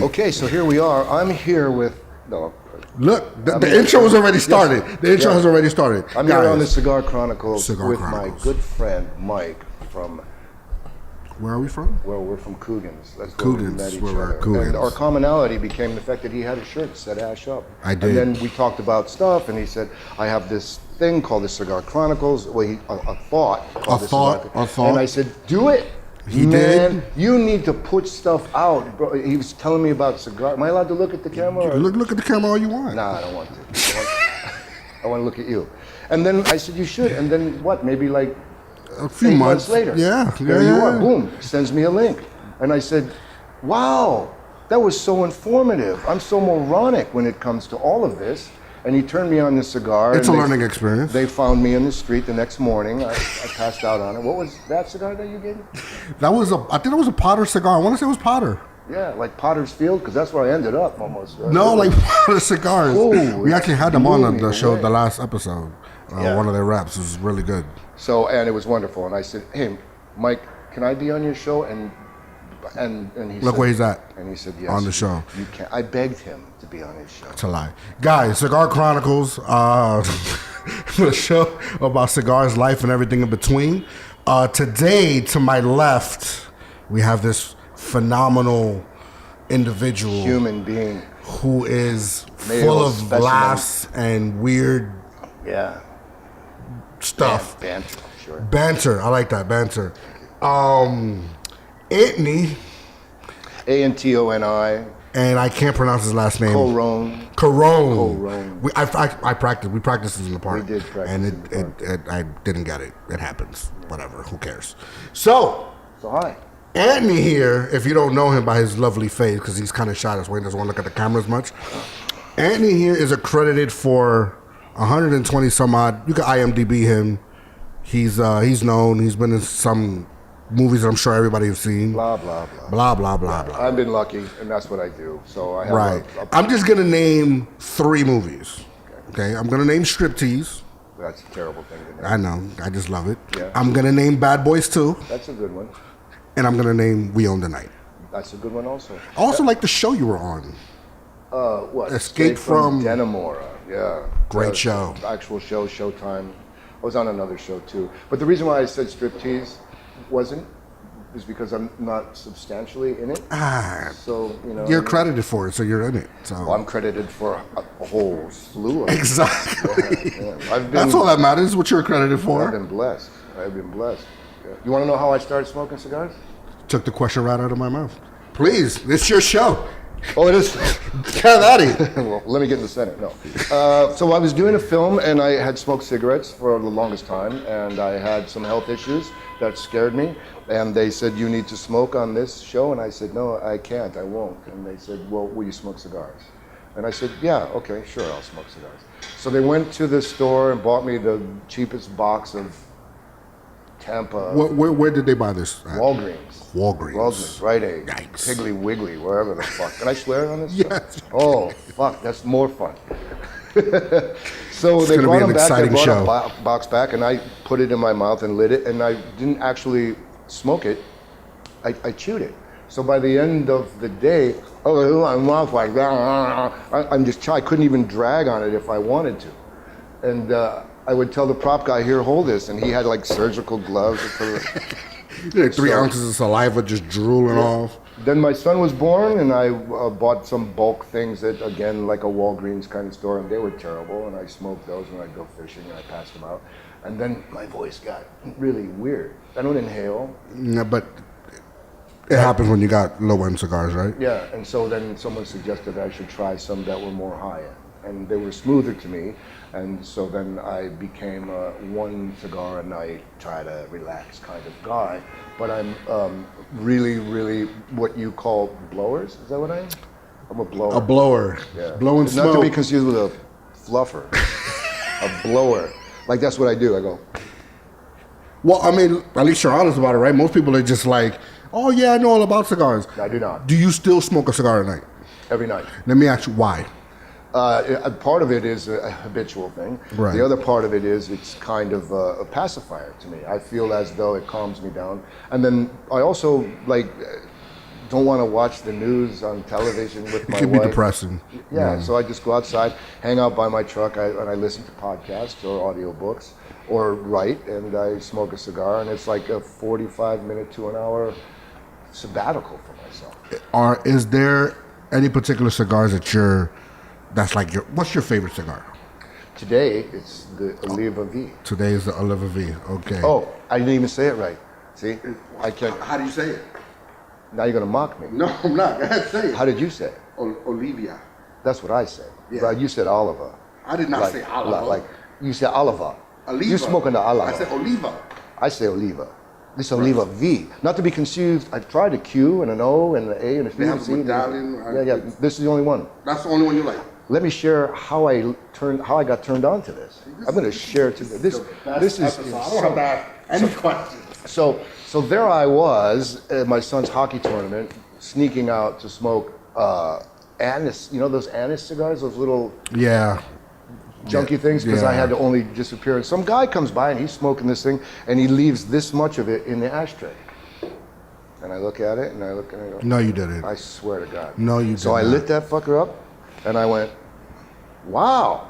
right. Okay, so here we are. I'm here with... No. Look, the intro was already started. Yes. The intro has already started. I'm here on the Cigar Chronicles with my good friend Mike from... Where are we from? Well, we're from Coogan's. That's Coogan's, where we met each we're other. And our commonality became the fact that he had a shirt that said Ash Up. I did. And then we talked about stuff, and he said, I have this thing called the Cigar Chronicles. Well, a thought. And I said, do it. He did. You need to put stuff out. Bro, he was telling me about cigar. Am I allowed to look at the camera? Look at the camera all you want. Nah, I don't want to. I want to look at you. And then I said, you should. And then what? Maybe like a few 8 months later. Yeah. There you are. Boom. Sends me a link. And I said, wow, that was so informative. I'm so moronic when it comes to all of this. And he turned me on this cigar. It's a learning experience. They found me in the street the next morning. I passed out on it. What was that cigar that you gave me? I think it was a Potter cigar. I want to say it was Potter. Yeah, like Potter's Field, because that's where I ended up almost. No, like Potter cigars. Ooh, we actually had them on the show, the last episode. One of their reps. It was really good. So, and it was wonderful. And I said, hey, Mike, can I be on your show? And he look said, where he's at. And he said, yes. On the show. You can. I begged him to be on his show. It's a lie. Guys, Cigar Chronicles, the show about cigars, life, and everything in between. Today, to my left, we have this phenomenal individual. Human being. Who is full of laughs and weird stuff. Banter, sure. Banter. I like that, banter. Antoni. Antoni. And I can't pronounce his last name. Corone. Corone. We practiced this in the park. We did practice and I didn't get it. It happens. Whatever. Who cares? So hi. Antoni here, if you don't know him by his lovely face, because he's kind of shy, that's why he doesn't want to look at the camera as much. Antoni here is accredited for 120 some odd. You can IMDb him. He's known. He's been in some movies that I'm sure everybody has seen. Blah, blah, blah. Blah, blah, blah, blah. I've been lucky, and that's what I do. So I have right. I'm just going to name 3 movies. Okay? I'm going to name Striptease. That's a terrible thing to name. I know. I just love it. Yeah. I'm going to name Bad Boys 2. That's a good one. And I'm going to name We Own the Night. That's a good one also. I also like the show you were on. What? Escape from Dannemora. Yeah. Great show. Actual show, Showtime. I was on another show too. But the reason why I said Striptease is because I'm not substantially in it. So, you know. You're credited for it, so you're in it. So. Well, I'm credited for a whole slew of Exactly. Yeah. That's all that matters, what you're credited for. I've been blessed. Yeah. You want to know how I started smoking cigars? Took the question right out of my mouth. Please, it's your show. Oh, it is? Get at it. Well, let me get in the Senate. No. So I was doing a film, and I had smoked cigarettes for the longest time, and I had some health issues that scared me. And they said, you need to smoke on this show. And I said, no, I can't. I won't. And they said, well, will you smoke cigars? And I said, yeah, okay, sure, I'll smoke cigars. So they went to the store and bought me the cheapest box of Tampa. Where did they buy this at? Walgreens, Rite Aid, Yikes. Piggly Wiggly, wherever the fuck. Can I swear on this? Yes. Oh, fuck, that's more fun. So they brought them back, they brought a box back, and I put it in my mouth and lit it, and I didn't actually smoke it, I chewed it. So by the end of the day, my mouth like that, I couldn't even drag on it if I wanted to. And I would tell the prop guy, here, hold this, and he had like surgical gloves. 3 ounces of saliva just drooling off. Then my son was born, and I bought some bulk things at, again, like a Walgreens kind of store, and they were terrible, and I smoked those when I'd go fishing, and I passed them out. And then my voice got really weird. I don't inhale. Yeah, but it happens when you got low-end cigars, right? Yeah, and so then someone suggested I should try some that were more high-end, and they were smoother to me. And so then I became a 1 cigar a night, try to relax kind of guy. But I'm really, really what you call blowers. Is that what I am? I'm a blower. A blower. Yeah. Blowing smoke. Not to be confused with a fluffer. A blower. Like that's what I do. I go. Well, I mean, at least you're honest about it, right? Most people are just like, oh yeah, I know all about cigars. I do not. Do you still smoke a cigar at night? Every night. Let me ask you why. Part of it is a habitual thing. Right. The other part of it is it's kind of a pacifier to me. I feel as though it calms me down. And then I also like don't want to watch the news on television with my It can wife. be depressing. Yeah, so I just go outside, hang out by my truck, and I listen to podcasts or audiobooks or write, and I smoke a cigar, and it's like a 45-minute to an hour sabbatical for myself. Is there any particular cigars that's like what's your favorite cigar? Today, it's the Oliva V. Today is the Oliva V. Okay. Oh, I didn't even say it right. See, I can't. How do you say it? Now you're gonna mock me. No, I'm not. Go ahead, say it. How did you say it? Olivia. That's what I said. Yeah. But you said Oliva. I did not say Oliva. Like you said Oliva. Oliva. You're smoking the Oliva. I said Oliva. I say Oliva. This Oliva V. Not to be confused. I've tried a Q and an O and an A and a C. They have a medallion. Yeah. This is the only one. That's the only one you like. Let me share how I got turned on to this. I'm going to share to this. This is. I don't have to ask any questions. So there I was at my son's hockey tournament, sneaking out to smoke anise. You know those anise cigars, those little junky things, because I had to only disappear. And some guy comes by and he's smoking this thing, and he leaves this much of it in the ashtray. And I look at it, and I look and I go, No, you didn't. I swear to God. No, you didn't. So I lit that fucker up, and I went, wow.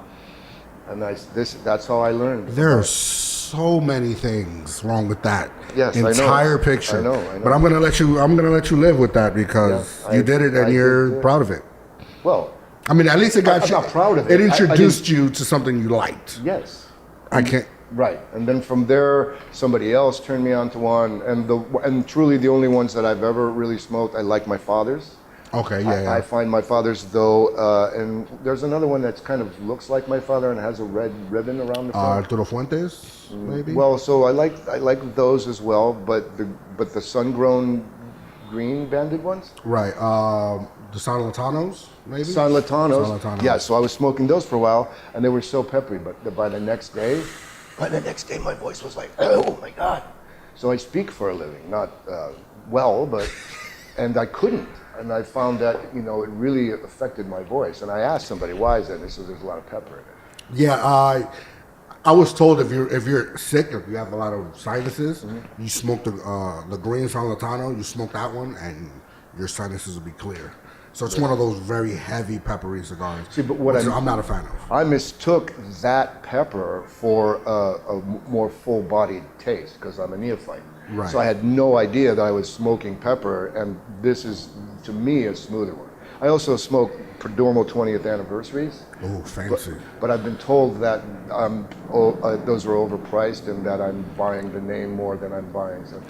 And that's how I learned. There are so many things wrong with that entire picture. I know. But I'm gonna let you live with that because you did it and you're proud of it. Well, I mean, at least it got I'm you. not proud of it. It introduced you to something you liked. Yes. I can't. Right, and then from there, somebody else turned me on to one, and truly the only ones that I've ever really smoked. I like my father's. Okay, I find my father's though, and there's another one that's kind of looks like my father and has a red ribbon around the front. Arturo Fuentes, maybe. Well, so I like those as well, but the sun-grown green banded ones. Right. The San Latanos, maybe. San Latanos. Yeah. So I was smoking those for a while, and they were so peppery. But by the next day, my voice was like, oh my God. So I speak for a living, not and I couldn't. And I found that, it really affected my voice. And I asked somebody, why is that? And they said, there's a lot of pepper in it. Yeah, I was told if you're sick, if you have a lot of sinuses, you smoke the green San Latano, you smoke that one, and your sinuses will be clear. So it's one of those very heavy peppery cigars. See, but what I'm not a fan of. I mistook that pepper for a more full-bodied taste because I'm a neophyte. Right. So I had no idea that I was smoking pepper, and this is, to me, a smoother one. I also smoke Perdomo 20th anniversaries. Oh, fancy. But I've been told that those are overpriced and that I'm buying the name more than I'm buying. So,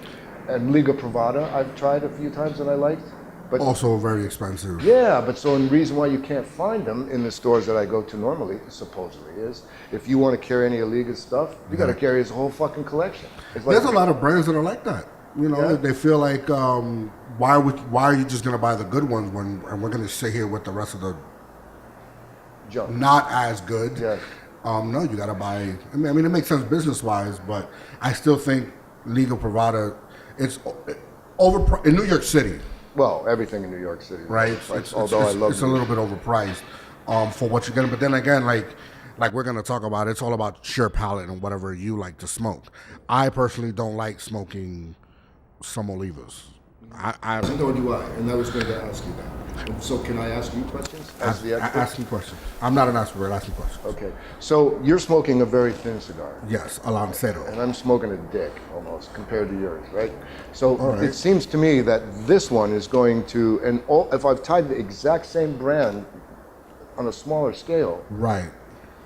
and Liga Privada I've tried a few times and I liked. But also very expensive. Yeah, but so the reason why you can't find them in the stores that I go to normally, supposedly, is if you want to carry any illegal stuff, you got to carry his whole fucking collection. It's like, there's a lot of brands that are like that. They feel like, why are you just gonna buy the good ones and we're gonna sit here with the rest of the junk, not as good? Yeah. No, you gotta buy. I mean, it makes sense business wise, but I still think Liga Privada, it's over in New York City. Well, everything in New York City, right? It's a little bit overpriced for what you're getting. But then again, like we're gonna talk about, it's all about sheer palate and whatever you like to smoke. I personally don't like smoking some Olivas. Nor do I, and I was going to ask you that. So can I ask you questions? Ask me questions. I'm not an expert. Ask me questions. Okay. So you're smoking a very thin cigar. Yes, a Lancero. And I'm smoking a dick almost compared to yours, right? So It seems to me that this one is going to, if I've tied the exact same brand on a smaller scale, right,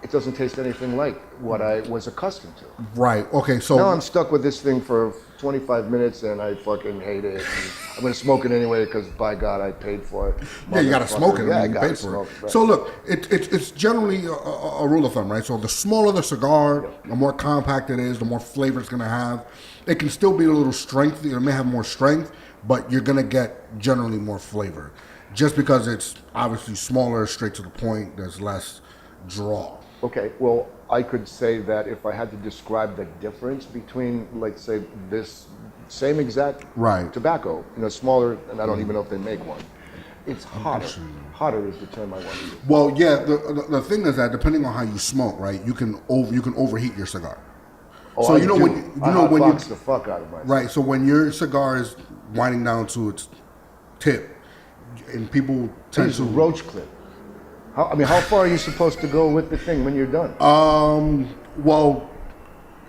it doesn't taste anything like what I was accustomed to. Right. Okay. So now I'm stuck with this thing for 25 minutes, and I fucking hate it. And I'm gonna smoke it anyway because, by God, I paid for it. Yeah, you gotta smoke it. Yeah, you paid for it. Right. So look, it's generally a rule of thumb, right? So the smaller the cigar, the more compact it is, the more flavor it's gonna have. It can still be a little strength. It may have more strength, but you're gonna get generally more flavor, just because it's obviously smaller, straight to the point. There's less draw. Okay, well, I could say that if I had to describe the difference between, like, say, this same exact tobacco, smaller, and I don't even know if they make one, it's hotter. Hotter is the term I want to use. Well, yeah, the thing is that depending on how you smoke, right, you can overheat your cigar. Oh, so when you box the fuck out of my cigar. Right. So when your cigar is winding down to its tip, and people tend It's to roach clip. How far are you supposed to go with the thing when you're done? Well,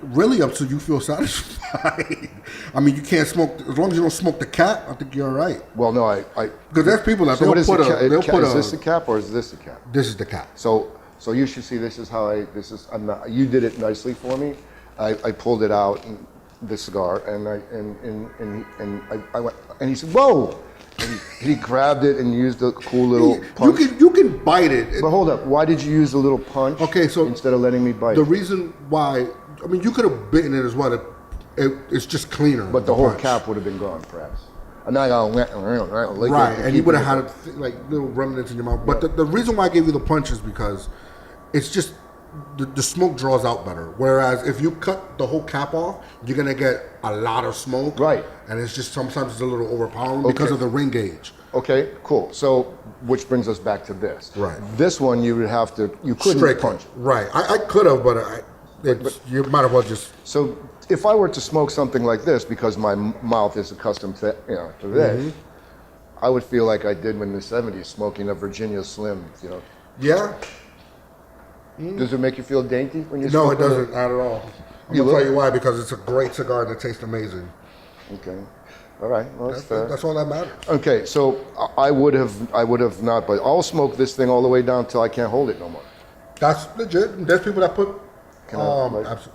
really up to you feel satisfied. I mean, you can't smoke as long as you don't smoke the cap. I think you're all right. Well, no, Because there's people that so what is they'll the put a. is this the cap or is this the cap? This is the cap. So you should see. This is how you did it nicely for me. I pulled it out, the cigar, and I went, and he said, "Whoa!" And he grabbed it and used a cool little punch. You can bite it. But hold up, why did you use a little punch? Okay, so instead of letting me bite, the reason why, I mean, you could have bitten it as well. It's just cleaner. But the whole cap would have been gone, perhaps. And now I go, right, and you would have had like little remnants in your mouth. But the reason why I gave you the punch is because it's just the smoke draws out better. Whereas if you cut the whole cap off, you're gonna get a lot of smoke. Right. And it's just sometimes it's a little overpowering because of the ring gauge. Okay, cool. So, which brings us back to this. Right. This one you couldn't Straight punch. Right. I could have, but you might as well just. So, if I were to smoke something like this, because my mouth is accustomed to this, I would feel like I did in the '70s, smoking a Virginia Slim. Yeah. Does it make you feel dainty when you No, smoke? it doesn't, not at all. I'm gonna tell you why, because it's a great cigar and it tastes amazing. Okay. All right. Well, that's fair. That's all that matters. Okay, so I would have not, but I'll smoke this thing all the way down till I can't hold it no more. That's legit. There's people that put.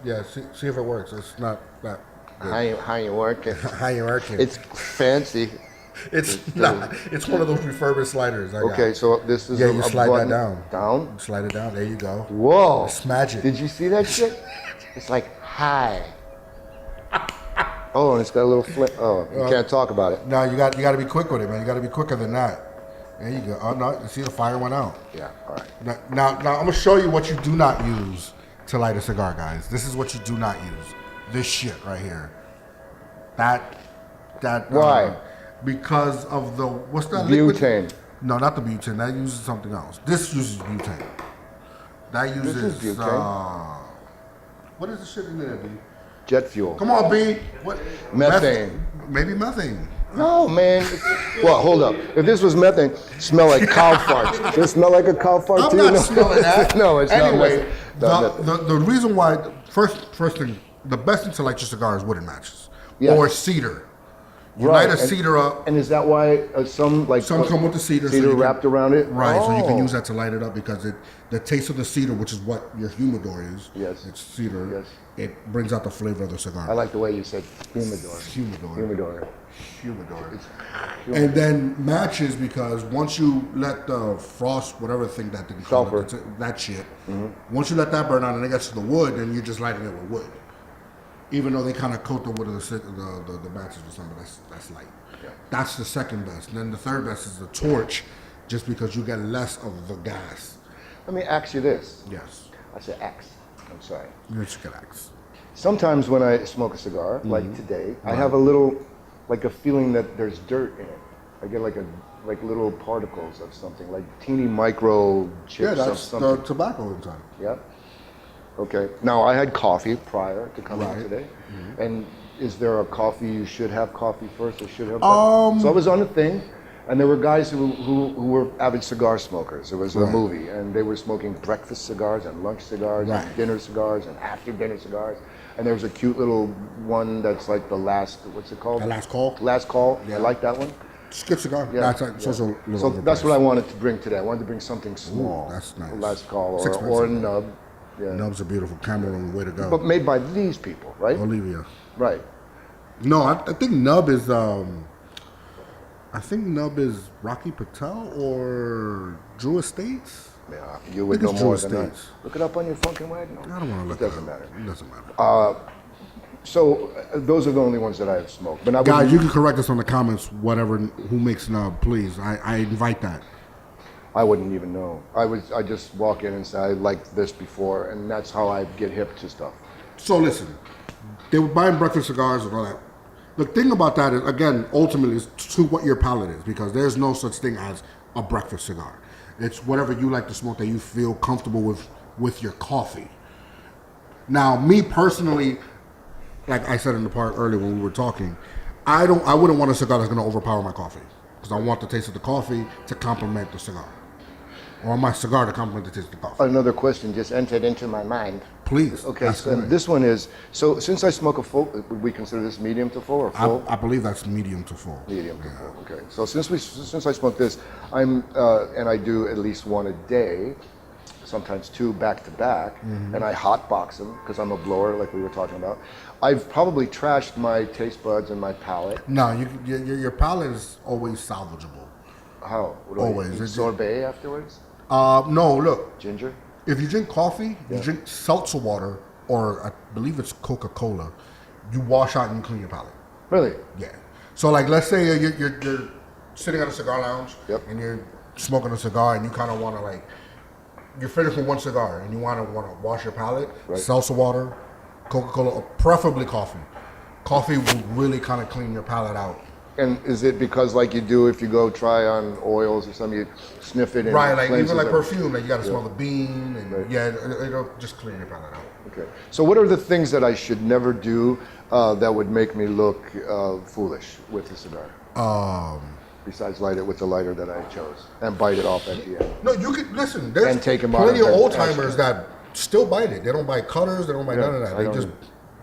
Yeah. See if it works. It's not that. Good. How you working? How you working? It's fancy. It's not. It's one of those refurbished sliders. Okay, so this is you a slide button. that down. Down? Slide it down. There you go. Whoa! It's magic. Did you see that shit? It's like hi. Oh, and it's got a little flip. Oh, you can't talk about it. No, you got to be quick with it, man. You got to be quicker than that. There you go. Oh no, you see the fire went out. Yeah. All right. Now I'm gonna show you what you do not use to light a cigar, guys. This is what you do not use. This shit right here. That. Why? Because of the what's that? Butane. Liquid? No, not the butane. That uses something else. This uses butane. That uses This is butane. What is the shit in there, B? Jet fuel. Come on, B. What? Methane. Maybe methane. No, man. Well, hold up. If this was methane, smell like cow farts. Does it smell like a cow fart I'm to you? not smelling that. No, it's anyway, not. The reason why first thing, the best thing to light your cigar is wooden matches or cedar. You light a cedar up. And is that why some come with the cedar? Cedar wrapped around it? Right, so you can use that to light it up because the taste of the cedar, which is what your humidor is. Yes. It's cedar. Yes. It brings out the flavor of the cigar. I like the way you said humidor. Humidor. And then matches, because once you let the frost, whatever thing that thing called, that shit, once you let that burn out and it gets to the wood, then you're just lighting it with wood. Even though they kind of coat the wood of the matches or something, that's light. Yeah. That's the second best. And then the third best is the torch, just because you get less of the gas. Let me ask you this. Yes. I said X. I'm sorry. You should get X. Sometimes when I smoke a cigar, like today, I have a feeling that there's dirt in it. I get like little particles of something, like teeny micro chips that's of something. The tobacco inside. Yeah. Okay. Now I had coffee prior to coming today, and is there a coffee you should have coffee first or should have? So I was on a thing, and there were guys who were avid cigar smokers. It was a movie, and they were smoking breakfast cigars and lunch cigars and dinner cigars and after dinner cigars. And there was a cute little one that's like the last. What's it called? The last call. Last call. Yeah. I like that one. Skip cigar. Yeah. So that's what I wanted to bring today. I wanted to bring something small. Ooh, that's nice. Last call or a nub. Yeah. Nubs are beautiful. Cameron, way to go. But made by these people, right? Olivia. Right. No, I think Nub is. Rocky Patel or Drew Estates. Yeah, you would know more than I. Look it up on your fucking wagon. I don't want to look. It doesn't matter. It doesn't matter. So those are the only ones that I've smoked. But guys, you can correct us on the comments. Whatever, who makes Nub, please. I invite that. I wouldn't even know. I just walk in and say I liked this before, and that's how I get hip to stuff. So listen, they were buying breakfast cigars and all that. The thing about that is, again, ultimately, is to what your palate is, because there's no such thing as a breakfast cigar. It's whatever you like to smoke that you feel comfortable with your coffee. Now, me personally, like I said in the part earlier when we were talking, I wouldn't want a cigar that's going to overpower my coffee. because I want the taste of the coffee to complement the cigar. Or my cigar to complement the taste of the coffee. Another question just entered into my mind. Please. Okay, so this one is, so since I smoke a full, would we consider this medium to full or full? I believe that's medium to full. Medium to full, okay. So since I smoke this, and I do at least one a day, sometimes two back to back, and I hot box them because I'm a blower like we were talking about. I've probably trashed my taste buds and my palate. No, your palate is always salvageable. How? Always. Sorbet afterwards? No, look. Ginger? If you drink coffee, you drink seltzer water, or I believe it's Coca-Cola, you wash out and you clean your palate. Really? Yeah. So like, let's say you're sitting at a cigar lounge and you're smoking a cigar and you kind of want to like, you're finished with one cigar and you want to wash your palate. Right. Seltzer water, Coca-Cola, or preferably coffee. Coffee will really kind of clean your palate out. And is it because like you do if you go try on oils or something, you sniff it and right, like even like it. perfume, like you got to smell the bean and it'll just clean your palate out. Okay. So what are the things that I should never do that would make me look foolish with the cigar? Besides light it with the lighter that I chose and bite it off at the end. No, you can listen. There's and take plenty of old timers that still bite it. They don't bite cutters. They don't bite none of that. They just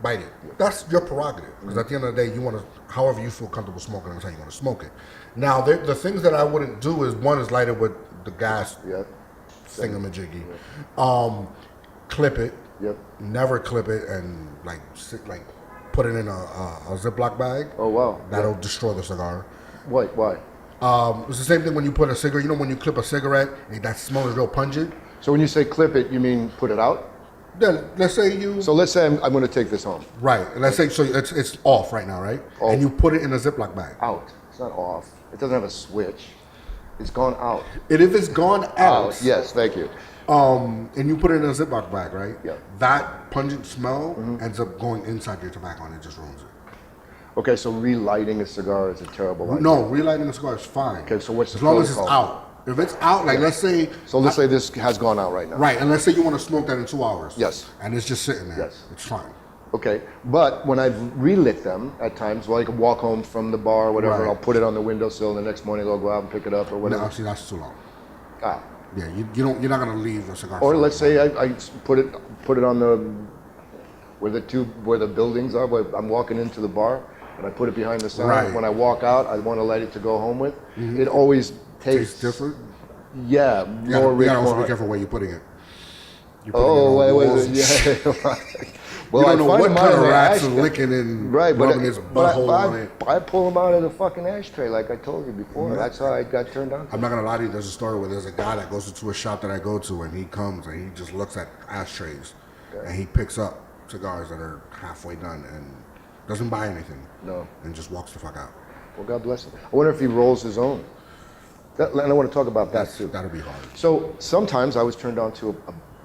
bite it. That's your prerogative. Because at the end of the day, you want to, however you feel comfortable smoking, that's how you want to smoke it. Now, the things that I wouldn't do is one is light it with the gas thingamajiggy. Clip it. Yep. Never clip it and like put it in a Ziploc bag. Oh wow. That'll destroy the cigar. Why? It's the same thing when you put a cigarette. You know when you clip a cigarette, that smell is real pungent. So when you say clip it, you mean put it out? Then let's say you. So let's say I'm going to take this home. Right. And let's say so it's off right now, right? Oh. And you put it in a Ziploc bag. Out. It's not off. It doesn't have a switch. It's gone out. And if it's gone out. Yes. Thank you. And you put it in a Ziploc bag, right? Yeah. That pungent smell ends up going inside your tobacco and it just ruins it. Okay, so relighting a cigar is a terrible idea. No, relighting a cigar is fine. Okay, so what's the as long as it's out. If it's out, like let's say. So let's say this has gone out right now. Right, and let's say you want to smoke that in 2 hours. Yes. And it's just sitting there. Yes. It's fine. Okay, but when I've relit them at times, well, I can walk home from the bar or whatever, and I'll put it on the windowsill, and the next morning I'll go out and pick it up or whatever. No, see, that's too long. Ah. Yeah, you're not gonna leave a cigar. Or let's say I put it on the where the buildings are. Where I'm walking into the bar, and I put it behind the sign. Right. When I walk out, I want to light it to go home with. Mm-hmm. It always tastes different. Yeah, more rich. You gotta also be careful where you're putting it. Wait. Yeah. Well, you don't know what kind of rats are licking and rubbing his butthole on it. I pull them out of the fucking ashtray, like I told you before. Mm-hmm. That's how I got turned on. I'm not gonna lie to you. There's a story where there's a guy that goes into a shop that I go to, and he comes and he just looks at ashtrays, and he picks up cigars that are halfway done and doesn't buy anything. No. And just walks the fuck out. Well, God bless him. I wonder if he rolls his own. And I want to talk about that too. That'll be hard. So sometimes I was turned on to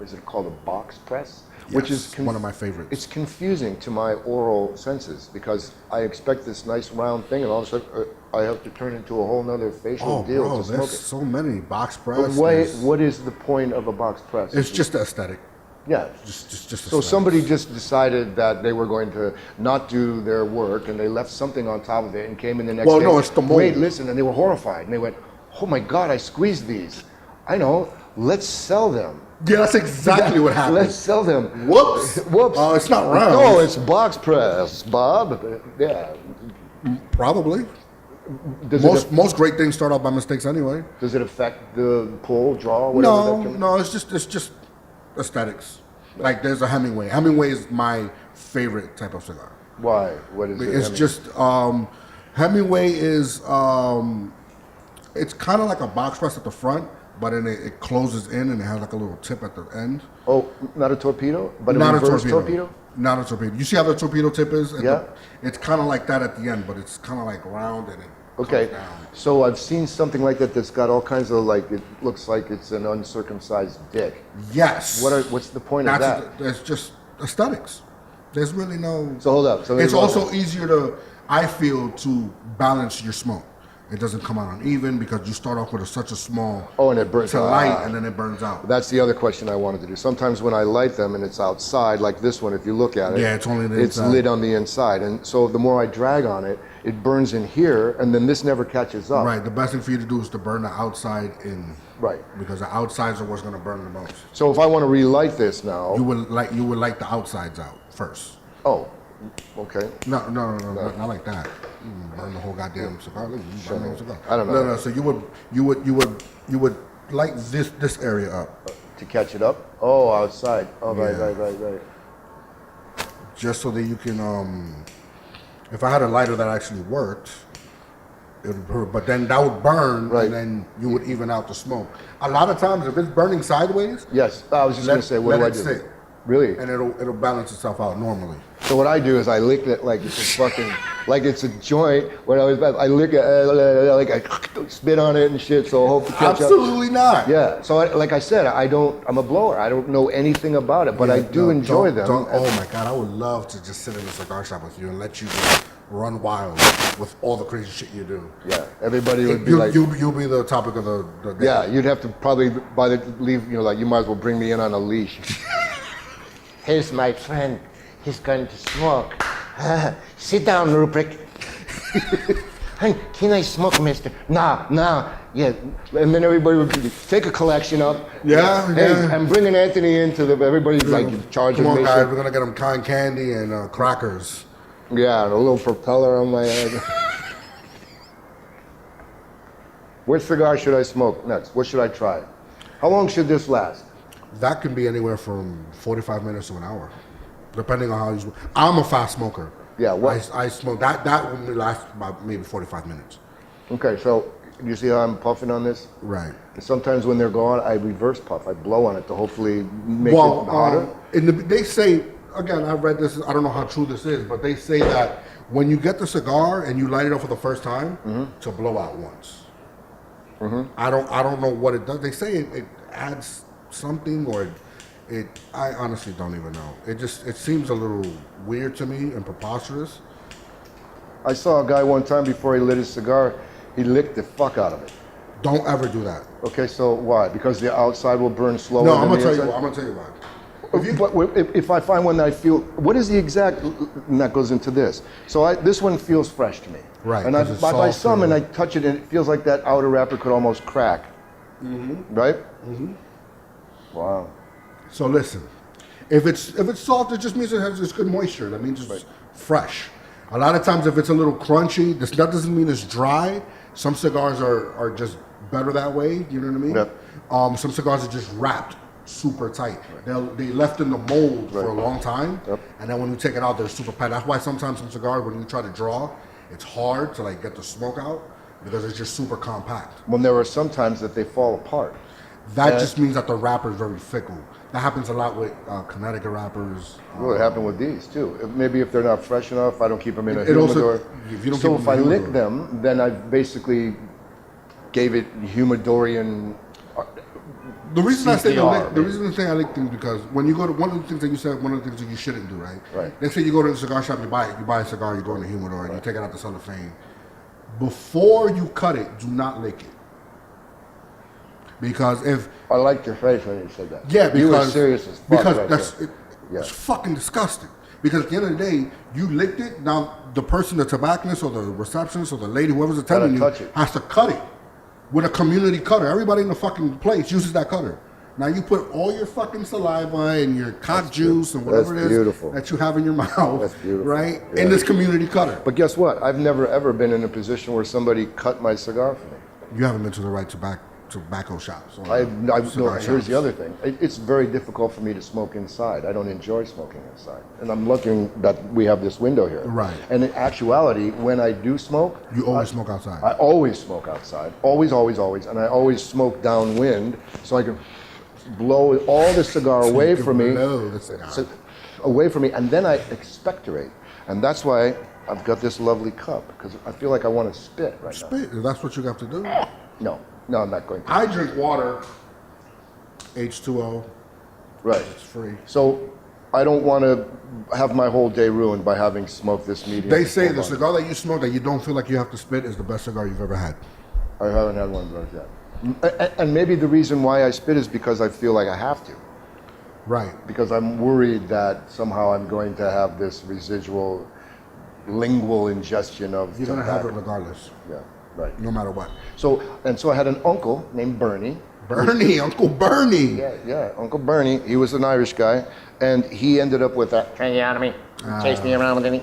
is it called a box press? Yes, which is one of my favorites. It's confusing to my oral senses because I expect this nice round thing, and all of a sudden I have to turn into a whole nother facial deal to smoke it. There's so many box press. But what is the point of a box press? It's just the aesthetic. Yeah. Just so somebody just decided that they were going to not do their work, and they left something on top of it, and came in the next day. Well, no, it's the mold. Wait, listen, and they were horrified, and they went, "Oh my God, I squeezed these. I know. Let's sell them." Yeah, that's exactly what happened. Let's sell them. Whoops. Oh, it's not round. No, it's box press, Bob. Yeah. Probably. Most great things start out by mistakes anyway. Does it affect the pull, draw, whatever? No, it's just aesthetics. Like there's a Hemingway. Hemingway is my favorite type of cigar. Why? What is it? It's just Hemingway is it's kind of like a box press at the front, but then it closes in and it has like a little tip at the end. Oh, not a torpedo, but not a reverse torpedo. Not a torpedo. You see how the torpedo tip is? Yeah. It's kind of like that at the end, but it's kind of like round and it comes down. So I've seen something like that that's got all kinds of like, it looks like it's an uncircumcised dick. Yes. What's the point of that? It's just aesthetics. There's really no. So hold up. So it's also easier to, I feel, to balance your smoke. It doesn't come out uneven because you start off with such a small and it burns to light, and then it burns out. That's the other question I wanted to do. Sometimes when I light them and it's outside, like this one, if you look at it, Yeah, it's only the it's inside. lit on the inside. And so the more I drag on it, it burns in here, and then this never catches up. Right. The best thing for you to do is to burn the outside in. Right. Because the outsides are what's going to burn the most. So if I want to relight this now, You would light the outsides out first. oh, okay. No, not like that. You burn the whole goddamn cigar. Look, you burn the whole cigar. I don't know. No. So you would light this area up To catch it up? Oh, outside. Oh, Yeah. right. just so that you can. If I had a lighter that actually worked, it would burn, but then that would burn, Right. and then you would even out the smoke. A lot of times, if it's burning sideways, Yes, I was just going to say, what do I let do? it sit, Really? and it'll balance itself out normally. So what I do is I lick it like it's a fucking, like it's a joint. When I lick it, like I spit on it and shit. So I hope to catch up. Absolutely not. Yeah. So like I said, I'm a blower. I don't know anything about it, but I do enjoy them. Oh my god, I would love to just sit in a cigar shop with you and let you just run wild with all the crazy shit you do. Yeah. Everybody would be like, you'll be the topic of the day. yeah. You'd have to probably by the leave. Like you might as well bring me in on a leash. Here's my friend. He's going to smoke. Sit down, Rupert. Hey, can I smoke, mister? No. Yeah. And then everybody would take a collection up. Yeah, Hey, yeah. I'm bringing Anthony into everybody's like charging Come on, me. guys, we're gonna get them cotton candy and crackers. Yeah, and a little propeller on my head. What cigar should I smoke next? What should I try? How long should this last? That can be anywhere from 45 minutes to an hour, depending on how you smoke. I'm a fast smoker. Yeah, what? I smoke that will last about maybe 45 minutes. Okay, so you see how I'm puffing on this? Right. And sometimes when they're gone, I reverse puff. I blow on it to hopefully make it hotter. They say, again, I read this, I don't know how true this is, but they say that when you get the cigar and you light it up for the first time, to blow out once. I don't know what it does. They say it adds something, or I honestly don't even know. It seems a little weird to me and preposterous. I saw a guy one time before he lit his cigar, he licked the fuck out of it. Don't ever do that. Okay, so why? Because the outside will burn slower No, than I'm the gonna tell inside? you why. If I find one that I feel, what is the exact, and that goes into this. So this one feels fresh to me. Right, And I 'cause it's buy soft some and I and- touch it and it feels like that outer wrapper could almost crack. Right? Wow. So listen, if it's soft, it just means it has this good moisture. That means it's fresh. A lot of times, if it's a little crunchy, that doesn't mean it's dry. Some cigars are just better that way. You know what I mean? Yep. Some cigars are just wrapped super tight. They left in the mold for a long time, and then when you take it out, they're super tight. That's why sometimes some cigars, when you try to draw, it's hard to like get the smoke out because it's just super compact. When there are some times that they fall apart. That just means that the wrapper is very fickle. That happens a lot with Connecticut wrappers. Well, it happened with these too. Maybe if they're not fresh enough, I don't keep them in a It also- humidor. if you don't So keep if them I in a lick humidor. them, then I basically gave it humidorian. The reason I say CPR, the reason I say I like things because when you go to one of the things that you said, one of the things that you shouldn't do, right? Right. Let's say you go to the cigar shop, you buy a cigar, you go in the humidor, and you take it out the cellophane. Before you cut it, do not lick it. Because if I liked your face when you said that. yeah, because you were serious as fuck because right that's there. it's fucking disgusting. Because at the end of the day, you licked it. Now the person, the tobacconist or the receptionist or the lady, whoever's attending you, touch it. has to cut it with a community cutter. Everybody in the fucking place uses that cutter. Now you put all your fucking saliva and your cock juice and whatever That's it is beautiful. that you have in your mouth, That's beautiful. right? Yeah. In this community cutter. But guess what? I've never ever been in a position where somebody cut my cigar for me. You haven't been to the right tobacco shops. Or No, cigar here's shops. the other thing. It's very difficult for me to smoke inside. I don't enjoy smoking inside. And I'm lucky that we have this window here. Right. And in actuality, when I do smoke, You always smoke outside. I always smoke outside. Always. And I always smoke downwind so I can blow all the cigar away you can from me. blow the cigar. Away from me. And then I expectorate. And that's why I've got this lovely cup, because I feel like I want to spit right now. Spit. That's what you have to do. No, I'm not going to. I drink water, H2O. Right. It's free. So I don't want to have my whole day ruined by having smoked this medium. They say the cigar that you smoke that you don't feel like you have to spit is the best cigar you've ever had. I haven't had one of those yet. And maybe the reason why I spit is because I feel like I have to. Right. Because I'm worried that somehow I'm going to have this residual lingual ingestion of You're going to have it tobacco. regardless. Yeah, right. No matter what. So I had an uncle named Bernie. Bernie, Uncle Bernie. Yeah, Uncle Bernie. He was an Irish guy, and he ended up with that Try you out of me. Chase me around with a me.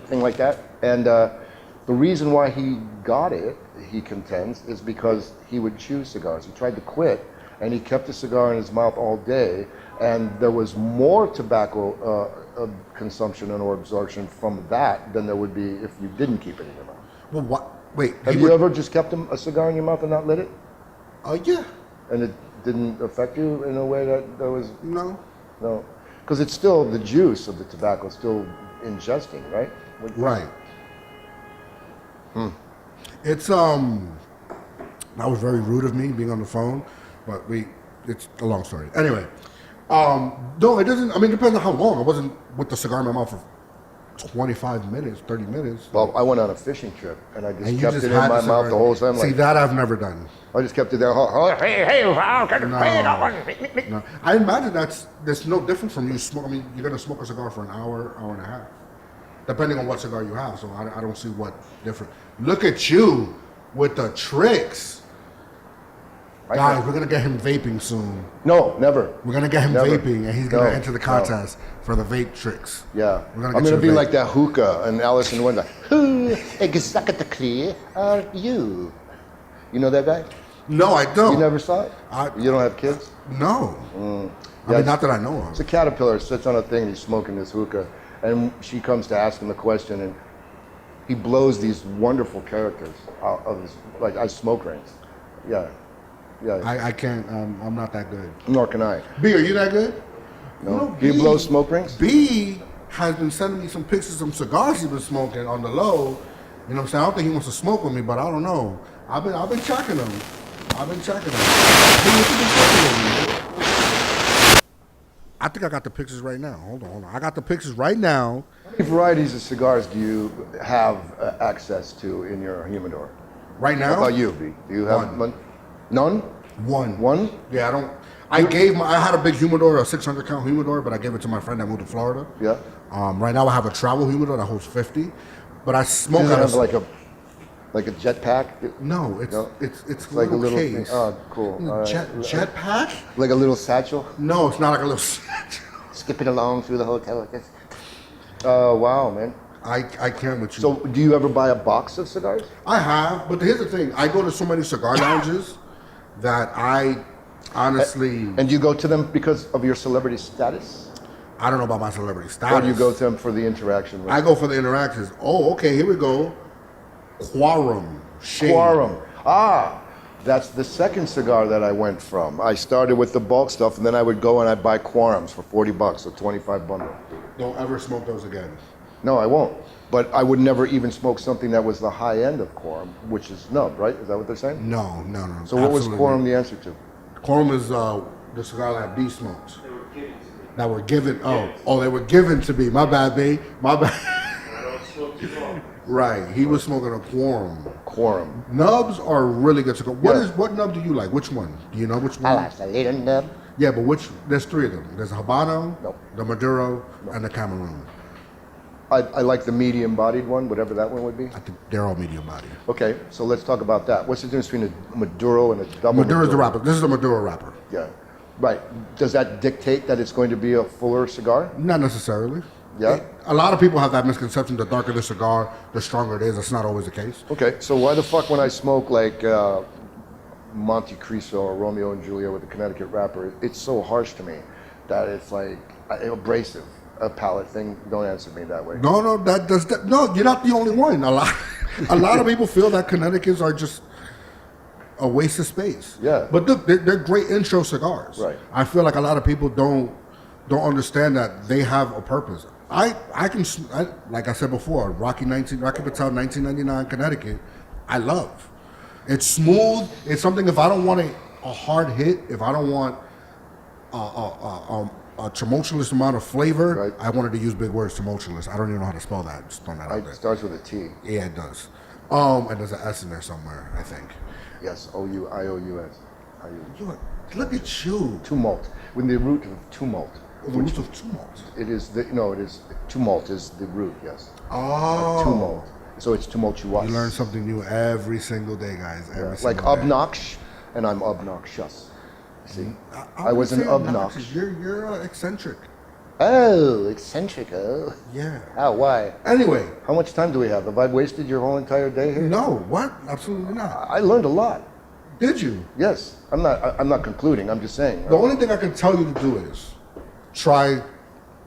thing like that. And the reason why he got it, he contends, is because he would chew cigars. He tried to quit, and he kept the cigar in his mouth all day, and there was more tobacco consumption or absorption from that than there would be if you didn't keep it in your mouth. Well, what? Wait. Have you ever just kept a cigar in your mouth and not lit it? Oh, yeah. And it didn't affect you in a way that was... No. No. Because it's still the juice of the tobacco still ingesting, right? Right. It's that was very rude of me being on the phone, but it's a long story. Anyway, no, it doesn't. I mean, it depends on how long. I wasn't with the cigar in my mouth for 25 minutes, 30 minutes. Well, I went on a fishing trip and I just And you kept just it in had my the mouth cigar. the whole time. See, Like, that I've never done. I just kept it there. No, I imagine that's no different from you smoke. I mean, you're gonna smoke a cigar for an hour, hour and a half, depending on what cigar you have. So I don't see what different. Look at you with the tricks, guys. We're gonna get him vaping soon. No, never. We're gonna get him Never. vaping, and he's gonna No, enter the no. contest for the vape tricks. Yeah. We're I'm gonna get going to you be to vape. like that hookah and Alice in Wonderland. Who exactly are you? You know that guy? No, I don't. You never saw it? I- You don't have kids? No. I Yeah, mean, not that I know It's of. a caterpillar sits on a thing, he's smoking this hookah, and she comes to ask him the question, and he blows these wonderful characters out of his, like, I smoke rings. Yeah. Yeah. I can't. I'm not that good. Nor can I. B, are you that good? No. Do you blow smoke rings? B has been sending me some pictures of some cigars he's been smoking on the low. You know what I'm saying? I don't think he wants to smoke with me, but I don't know. I've been checking him. B, what you been smoking with me? I think I got the pictures right now. Hold on. I got the pictures right now. How many varieties of cigars do you have access to in your humidor? Right now? How about you, B? Do you have One. None? One. One? Yeah, I don't. I had a big humidor, a 600 count humidor, but I gave it to my friend that moved to Florida. Yeah. Right now I have a travel humidor that holds 50, but I smoke Does it out have of like a jetpack? no, it's No? it's Like a little case. thing. Oh, cool. All right. Jetpack? Like a little satchel? No, it's not like a little. Skipping along through the hotel like this. Oh, wow, man. I can't with you. So, do you ever buy a box of cigars? I have, but here's the thing: I go to so many cigar lounges that I honestly And do you go to them because of your celebrity status? I don't know about my celebrity status. Or do you go to them for the interaction with I go for the interactions. Oh, okay, here we go. Quorum. Shade. Quorum. Ah, that's the second cigar that I went from. I started with the bulk stuff, and then I would go and I'd buy Quorums for $40, a 25 bundle. Don't ever smoke those again. No, I won't. But I would never even smoke something that was the high end of Quorum, which is nub, right? Is that what they're saying? No. So what was absolutely Quorum not. the answer to? Quorum is the cigar that B smoked. That were given. Oh, they were given to me. My bad, B. My bad. Right. He was smoking a Quorum. Quorum. Nubs are really good cigar. Yeah. What nub do you like? Which one? Do you know which I one? like the little nub. Yeah, but there's three of them. There's the Habano, No. the Maduro, and the Cameroon. I like the medium-bodied one, whatever that one would be. I think they're all medium body. Okay, so let's talk about that. What's the difference between a Maduro and a double Maduro's the Maduro? wrapper. This is the Maduro wrapper. Yeah. Right. Does that dictate that it's going to be a fuller cigar? Not necessarily. Yeah? A lot of people have that misconception: the darker the cigar, the stronger it is. That's not always the case. Okay, so why the fuck when I smoke like Monte Cristo or Romeo and Juliet with a Connecticut wrapper, it's so harsh to me that it's like abrasive, a palate thing. Don't answer me that way. No, no, you're not the only one. A lot of people feel that Connecticut's are just a waste of space. Yeah. But look, they're great intro cigars. Right. I feel like a lot of people don't understand that they have a purpose. Like I said before, Rocky Patel 1999 Connecticut, I love. It's smooth. It's something if I don't want a hard hit, if I don't want a tumultuous amount of flavor. Right. I wanted to use big words, tumultuous. I don't even know how to spell that. Just throwing that out It there. starts with a T. Yeah, it does. And there's an S in there somewhere, I think. Yes, O-U-I-O-U-S. Look at you. Tumult. With the root of tumult. The root of tumult. It is tumult is the root, yes. Oh. Tumult. So it's tumultuous. You learn something new every single day, guys. Every Like single day. obnox, and I'm obnoxious. See? I was wouldn't an say obnox. You're eccentric. Oh, eccentric, oh. Yeah. Oh, why? Anyway, How much time do we have? Have I wasted your whole entire day here? no, what? Absolutely not. I learned a lot. Did you? Yes. I'm not concluding. I'm just saying. The only thing I can tell you to do is try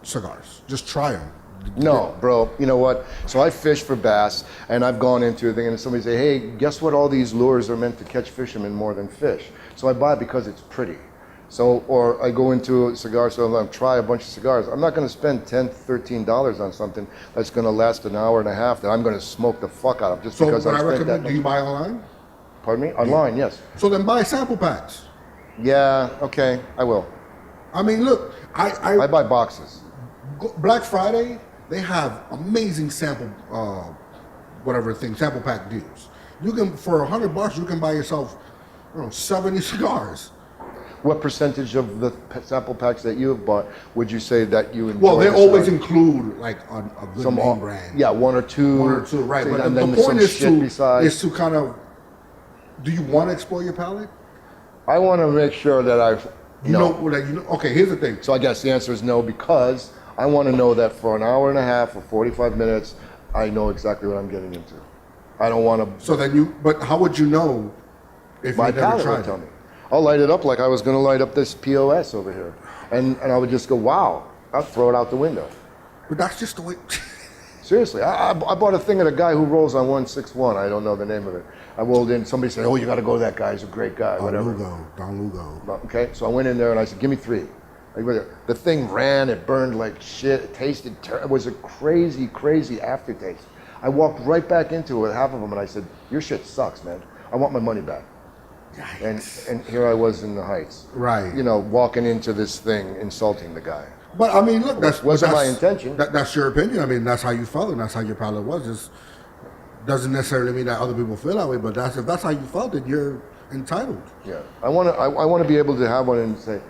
cigars. Just try them. No, bro. You know what? So I fish for bass, and I've gone into a thing, and somebody say, "Hey, guess what? All these lures are meant to catch fishermen more than fish." So I buy it because it's pretty. So, or I go into a cigar store and try a bunch of cigars. I'm not going to spend $10, $13 on something that's going to last an hour and a half that I'm going to smoke the fuck out of just So because what I I spent recommend, that. do you buy online? Pardon me? Online, yes. So then buy sample packs. Yeah. Okay. I will. I mean, look, I buy boxes. Black Friday, they have amazing sample, sample pack deals. You can, for $100, you can buy yourself, 70 cigars. What percentage of the sample packs that you have bought would you say that you enjoy? Well, they the always cigar? include like a good Some name brand. Yeah, one or two. Right? So- But and the then point some is shit besides. to kind of, do you want to explore your palate? I want to make sure that I've. Okay, here's the thing. So I guess the answer is no, because I want to know that for an hour and a half or 45 minutes, I know exactly what I'm getting into. I don't want to. So then but how would you know if My you never palate tried would tell it? me. I'll light it up like I was going to light up this POS over here, and I would just go, wow. I'll throw it out the window. But that's just the way. Seriously, I bought a thing at a guy who rolls on 161. I don't know the name of it. I rolled in. Somebody said, "Oh, you got to go to that guy. He's a great guy." Whatever. Don Lugo. Okay, so I went in there and I said, "Give me 3." The thing ran. It burned like shit. It tasted. It was a crazy, crazy aftertaste. I walked right back into it with half of them, and I said, "Your shit sucks, man. I want my money back." And here I was in the Heights. Right. Walking into this thing, insulting the guy. But I mean, look, Wasn't my intention. That's your opinion. I mean, that's how you felt, and that's how your palate was. It doesn't necessarily mean that other people feel that way, but if that's how you felt, then you're entitled. Yeah. I want to be able to have one and say,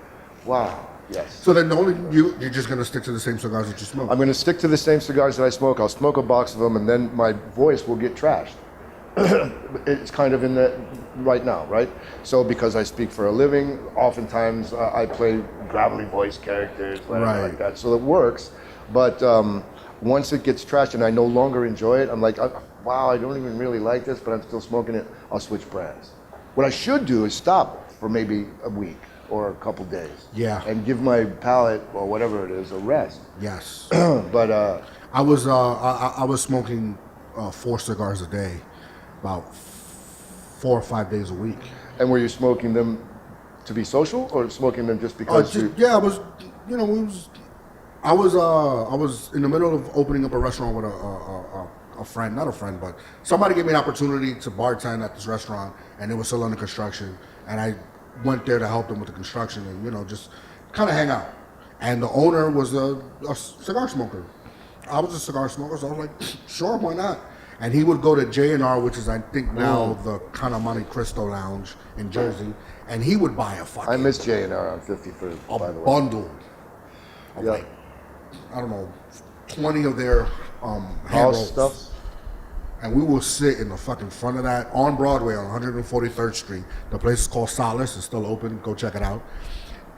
"Wow, yes." So then you're just gonna stick to the same cigars that you smoke. I'm going to stick to the same cigars that I smoke. I'll smoke a box of them, and then my voice will get trashed. It's kind of in the right now, right? So because I speak for a living, oftentimes I play gravelly voice characters, whatever like that. So it works, but once it gets trashed and I no longer enjoy it, I'm like, wow, I don't even really like this, but I'm still smoking it. I'll switch brands. What I should do is stop for maybe a week or a couple days. Yeah. And give my palate or whatever it is a rest. Yes. But I was smoking 4 cigars a day, about 4 or 5 days a week. And were you smoking them to be social, or smoking them just because? I was. I was in the middle of opening up a restaurant with a friend, not a friend, but somebody gave me an opportunity to bartend at this restaurant, and it was still under construction, and I went there to help them with the construction and just kind of hang out. And the owner was a cigar smoker. I was a cigar smoker, so I was like, sure, why not? And he would go to J&R, which is, I think, now the kind of Monte Cristo Lounge in Jersey, and he would buy I miss J&R on 53rd, by the way. bundle of Yeah. like, I don't know, 20 of their hand House rolls. stuff. And we will sit in the fucking front of that on Broadway on 143rd Street. The place is called Solace. It's still open. Go check it out.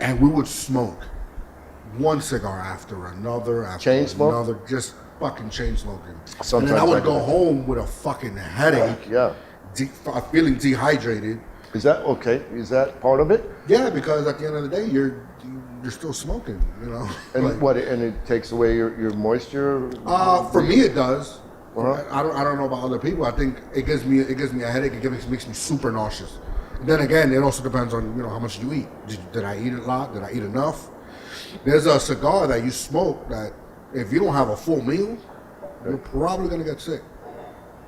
And we would smoke one cigar after another, Chain smoke? another, just fucking chain smoking. Sometimes and then I would I do go that. home with a fucking headache, Yeah. feeling dehydrated. Is that okay? Is that part of it? Yeah, because at the end of the day, you're still smoking, And Like, and it takes away your moisture. for me, it does. Uh-huh. I don't know about other people. I think it gives me a headache. It makes me super nauseous. Then again, it also depends on how much you eat. Did I eat a lot? Did I eat enough? There's a cigar that you smoke that if you don't have a full meal, you're probably gonna get sick.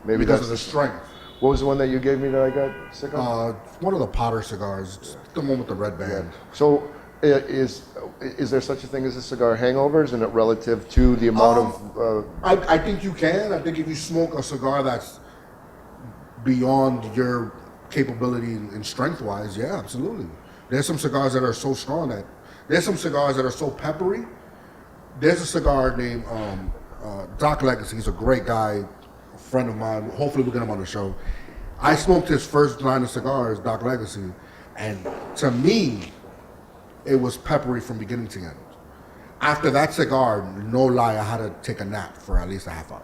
Maybe because that's of the strength. What was the one that you gave me that I got sick of? One of the Potter cigars, the one with the red band. So Is there such a thing as a cigar hangovers, and relative to the amount of? I think you can. I think if you smoke a cigar that's beyond your capability and strength-wise, yeah, absolutely. There's some cigars that are so strong that there's some cigars that are so peppery. There's a cigar named Doc Legacy. He's a great guy, a friend of mine. Hopefully we'll get him on the show. I smoked his first line of cigars, Doc Legacy, and to me, it was peppery from beginning to end. After that cigar, no lie, I had to take a nap for at least a half hour.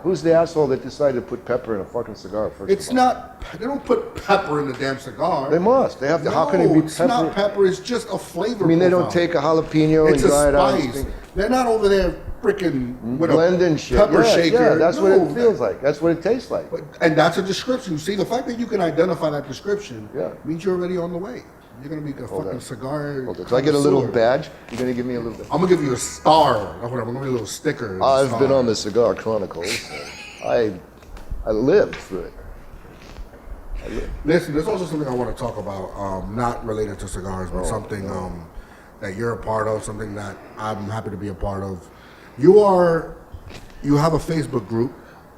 Who's the asshole that decided to put pepper in a fucking cigar first? It's not. They don't put pepper in the damn cigar. They must. They have to. No, how can it be pepper? It's not pepper. It's just a flavor. I mean, they profile. don't take a jalapeno It's and a dry it spice. out. They're not over there freaking with Blending a shit. pepper Yeah, shaker. yeah, that's what No, it feels like. That's what it tastes like. And that's a description. See, the fact that you can identify that description means you're already on the way. You're gonna be a fucking cigar. Hold on. So I get a little connoisseur. badge. You're gonna give me a little bit. I'm gonna give you a star. I'm gonna give you a little sticker. I've star. been on the Cigar Chronicles. I lived through it. Listen, there's also something I want to talk about, not related to cigars, but something that you're a part of, something that I'm happy to be a part of. You have a Facebook group.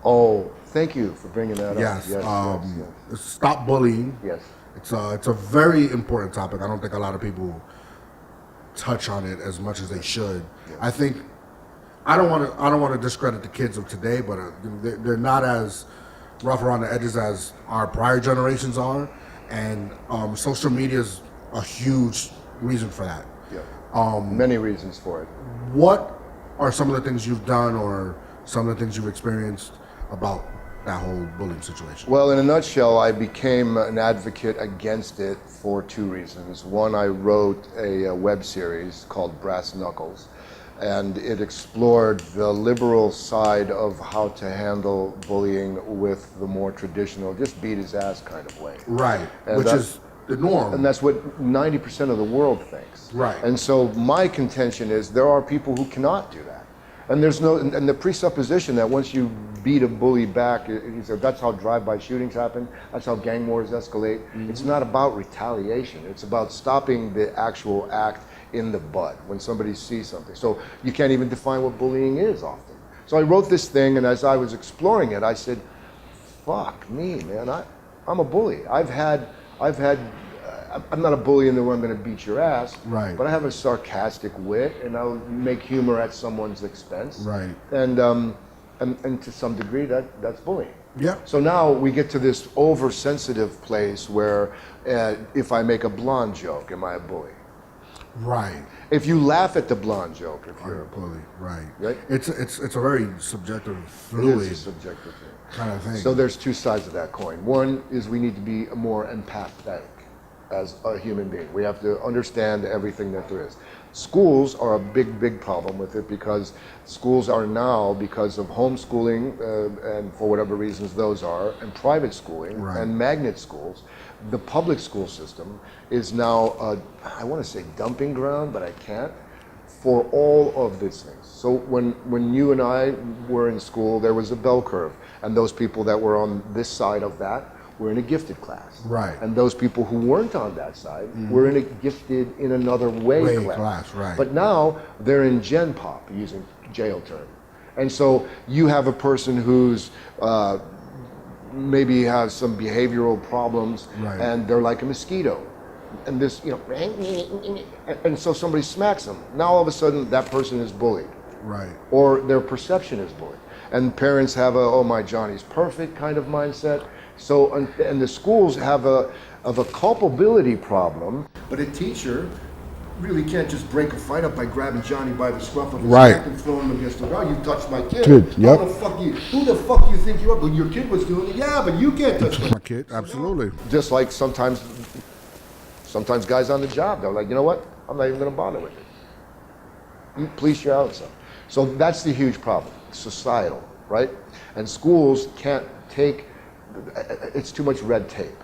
Oh, thank you for bringing that Yes. up. Yes. Stop bullying. Yes. It's a very important topic. I don't think a lot of people touch on it as much as they should. Yes. I think I don't want to discredit the kids of today, but they're not as rough around the edges as our prior generations are, and social media is a huge reason for that. Yeah. Many reasons for it. What are some of the things you've done, or some of the things you've experienced about that whole bullying situation? Well, in a nutshell, I became an advocate against it for two reasons. One, I wrote a web series called Brass Knuckles, and it explored the liberal side of how to handle bullying with the more traditional, just beat his ass kind of way. Right, And which is the norm. And that's what 90% of the world thinks. Right. And so my contention is there are people who cannot do that. And there's no, and the presupposition that once you beat a bully back, that's how drive-by shootings happen, that's how gang wars escalate. Mm-hmm. It's not about retaliation. It's about stopping the actual act in the bud when somebody sees something. So you can't even define what bullying is often. So I wrote this thing, and as I was exploring it, I said, fuck me, man, I'm a bully. I'm not a bully in the way I'm going to beat your ass, right? But I have a sarcastic wit, and I'll make humor at someone's expense, right? And to some degree, that's bullying. Yeah. So now we get to this oversensitive place where if I make a blonde joke, am I a bully? Right. If you laugh at the blonde joke, if you're a bully, right? It's a very subjective, fluid, it is a subjective thing. Kind of thing. So there's two sides of that coin. One is we need to be more empathetic as a human being. We have to understand everything that there is. Schools are a big problem with it, because schools are now, because of homeschooling and for whatever reasons those are, and private schooling and magnet schools, the public school system is now, I want to say dumping ground, but I can't, for all of these things. So when you and I were in school, there was a bell curve, and those people that were on this side of that were in a gifted class. Right. And those people who weren't on that side were in a gifted in another way class. Right. But now they're in Gen Pop, using jail term. And so you have a person who's maybe has some behavioral problems, and they're like a mosquito. And this, and so somebody smacks them. Now all of a sudden that person is bullied. Right. Or their perception is bullied. And parents have a, oh my Johnny's perfect kind of mindset. So, and the schools have a culpability problem, but a teacher really can't just break a fight up by grabbing Johnny by the scruff of his neck and throwing him against the wall. You touched my kid. Yep. Who the fuck you think you are? But your kid was doing it. Yeah, but you can't touch my kid. Absolutely. Just like sometimes guys on the job, they're like, you know what? I'm not even going to bother with it. You police your own stuff. So that's the huge problem, societal, right? And schools can't take. It's too much red tape.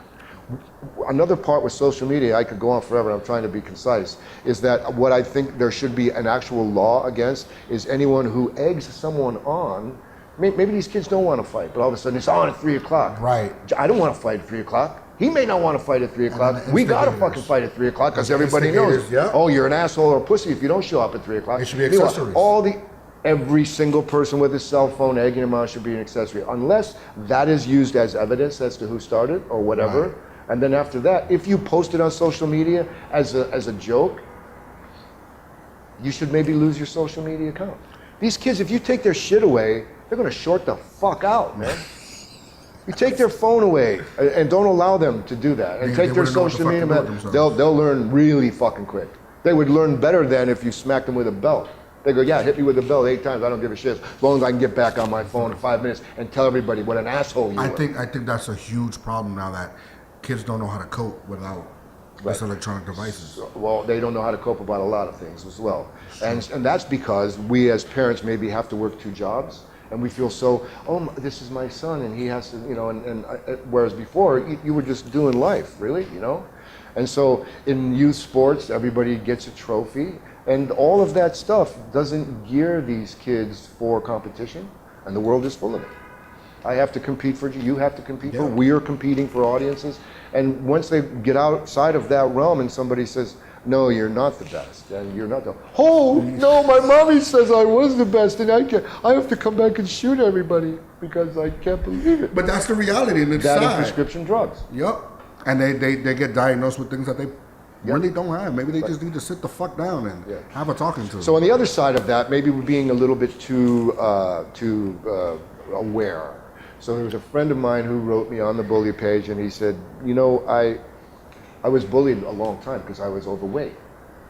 Another part with social media, I could go on forever, I'm trying to be concise, is that what I think there should be an actual law against is anyone who eggs someone on. Maybe these kids don't want to fight, but all of a sudden it's on at 3 o'clock. Right. I don't want to fight at 3 o'clock. He may not want to fight at 3 o'clock. We got to fucking fight at 3 o'clock because everybody knows, oh, you're an asshole or a pussy if you don't show up at 3 o'clock. It should be accessories. Every single person with a cell phone, egg in your mouth should be an accessory, unless that is used as evidence as to who started or whatever. Right. And then after that, if you post it on social media as a joke, you should maybe lose your social media account. These kids, if you take their shit away, they're gonna short the fuck out, man. You take their phone away and don't allow them to do that, and take their social media, they'll learn really fucking quick. They would learn better than if you smacked them with a belt. They go, yeah, hit me with a belt 8 times. I don't give a shit. As long as I can get back on my phone in 5 minutes and tell everybody what an asshole you are. I think that's a huge problem now that kids don't know how to cope without these electronic devices. Well, they don't know how to cope about a lot of things as well. And that's because we as parents maybe have to work 2 jobs. And we feel so, oh, this is my son and he has to, you know, whereas before you were just doing life, really, you know? And so in youth sports, everybody gets a trophy. And all of that stuff doesn't gear these kids for competition, and the world is full of it. I have to compete for you, have to compete for, we are competing for audiences. And once they get outside of that realm and somebody says, no, you're not the best, and you're not the, oh, no, my mommy says I was the best, and I have to come back and shoot everybody because I can't believe it. But that's the reality inside. That is prescription drugs. Yep. And they get diagnosed with things that they really don't have. Maybe they just need to sit the fuck down and have a talking to. So on the other side of that, maybe we're being a little bit too aware. So there was a friend of mine who wrote me on the bully page, and he said, you know, I was bullied a long time because I was overweight.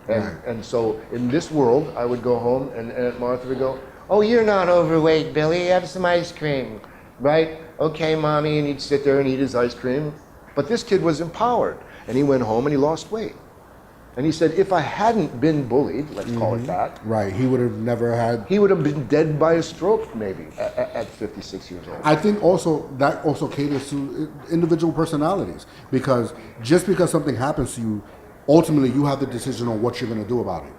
And so in this world, I would go home and Aunt Martha would go, oh, you're not overweight, Billy, have some ice cream, right? Okay, Mommy, and he'd sit there and eat his ice cream. But this kid was empowered, and he went home and he lost weight. And he said, if I hadn't been bullied, let's call it that. Right, he would have never had... He would have been dead by a stroke, maybe, at 56 years old. I think that also caters to individual personalities. Because just because something happens to you, ultimately you have the decision on what you're going to do about it.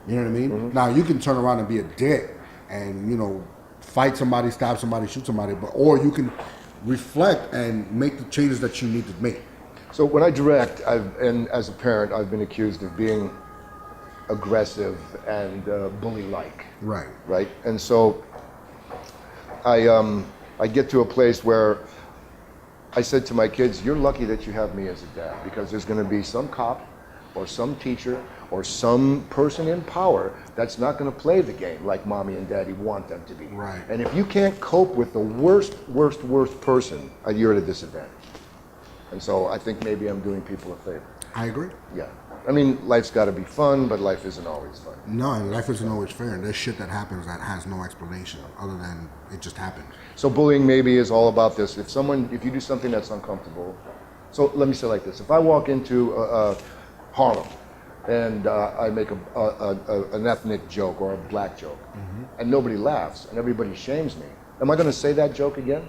You know what I mean? Mm-hmm. Now, you can turn around and be a dick and, you know, fight somebody, stab somebody, shoot somebody, or you can reflect and make the changes that you need to make. So when I direct, and as a parent, I've been accused of being aggressive and bully-like. Right. Right. And so I get to a place where I said to my kids, "You're lucky that you have me as a dad, because there's going to be some cop, or some teacher, or some person in power that's not going to play the game like mommy and daddy want them to be. Right. And if you can't cope with the worst person, you're at a disadvantage." And so I think maybe I'm doing people a favor. I agree. Yeah. I mean, life's got to be fun, but life isn't always fun. No, and life isn't always fair. And there's shit that happens that has no explanation other than it just happened. So bullying maybe is all about this. If you do something that's uncomfortable, so let me say it like this. If I walk into Harlem and I make an ethnic joke or a black joke, and nobody laughs and everybody shames me, am I going to say that joke again?